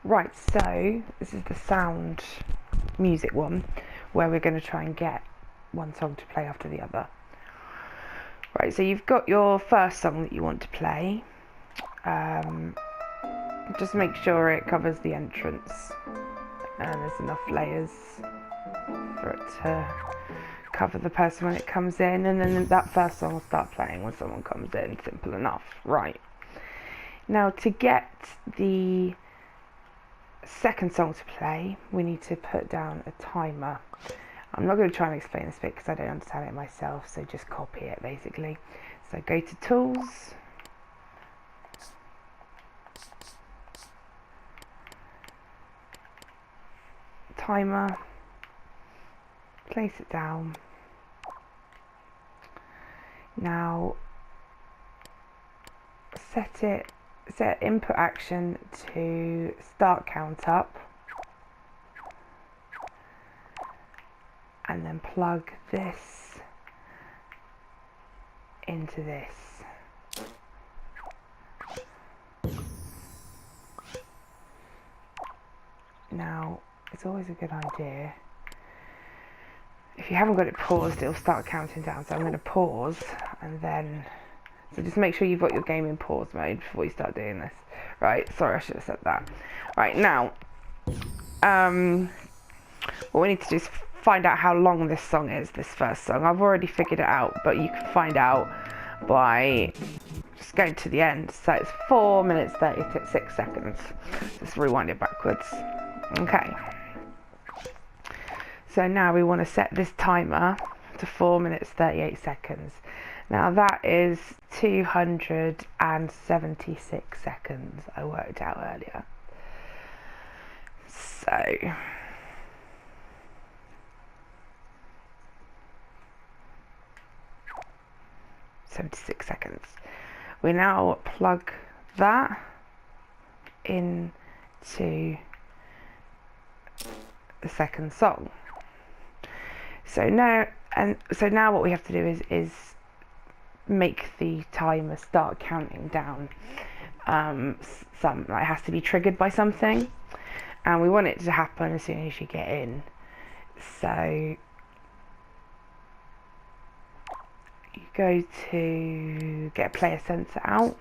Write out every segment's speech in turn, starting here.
Right, so this is the sound music one where we're going to try and get one song to play after the other. Right, so you've got your first song that you want to play. Just make sure it covers the entrance and there's enough layers for it to cover the person when it comes in, and then that first song will start playing when someone comes in. Simple enough. Right, now to get the second song to play, we need to put down a timer. I'm not going to try and explain this bit because I don't understand it myself, so just copy it basically. So go to Tools, Timer, place it down. Now set input action to start count up, and then plug this into this. Now it's always a good idea, if you haven't got it paused, it'll start counting down, so I'm going to pause, and then so just make sure you've got your game in pause mode before you start doing this. Right, sorry, I should have said that. Right, now what we need to do is find out how long this song is, this first song. I've already figured it out, but you can find out by just going to the end. So it's 4 minutes 36 seconds. Just rewind it backwards. Okay, so now we want to set this timer to 4 minutes 38 seconds. Now that is 276 seconds, I worked out earlier. So 76 seconds. We now plug that into the second song. So now what we have to do is make the timer start counting down. It has to be triggered by something, and we want it to happen as soon as you get in. So you go to get player sensor out,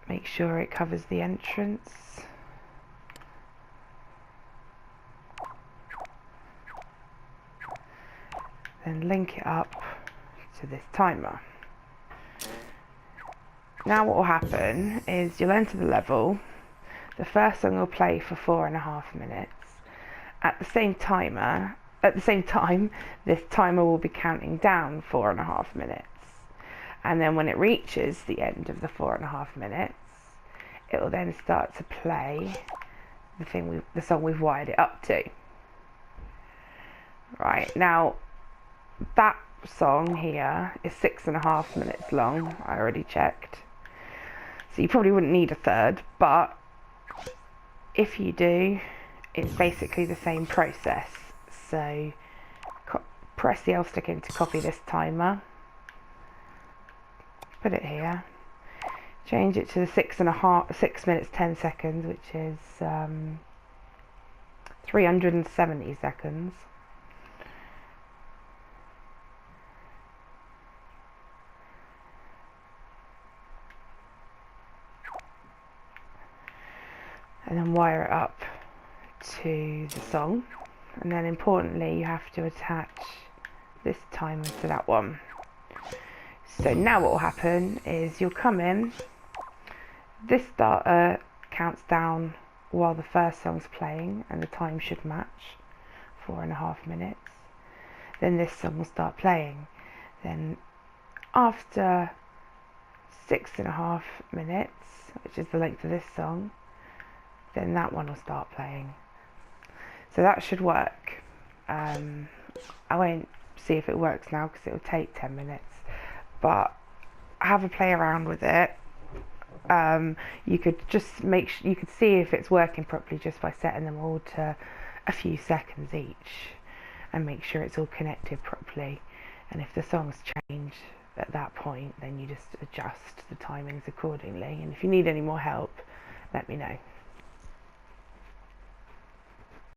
make sure it covers the entrance, then link it up to this timer. Now what will happen is you'll enter the level, the first song will play for 4.5 minutes. At the same time, this timer will be counting down 4.5 minutes. And then when it reaches the end of the 4.5 minutes, it will then start to play the song we've wired it up to. Right, now that song here is 6.5 minutes long, I already checked. So you probably wouldn't need a third, but if you do, it's basically the same process. So press the L stick in to copy this timer, put it here, change it to the 6 minutes 10 seconds, which is 370 seconds. And then wire it up to the song, and then importantly you have to attach this timer to that one. So now what will happen is you'll come in, this starter counts down while the first song's playing, and the time should match 4.5 minutes. Then this song will start playing. Then after 6.5 minutes, which is the length of this song, then that one will start playing. So that should work. I won't see if it works now because it will take 10 minutes, but have a play around with it. You could see if it's working properly just by setting them all to a few seconds each, and make sure it's all connected properly. And if the songs change, at that point, then you just adjust the timings accordingly. And if you need any more help, let me know.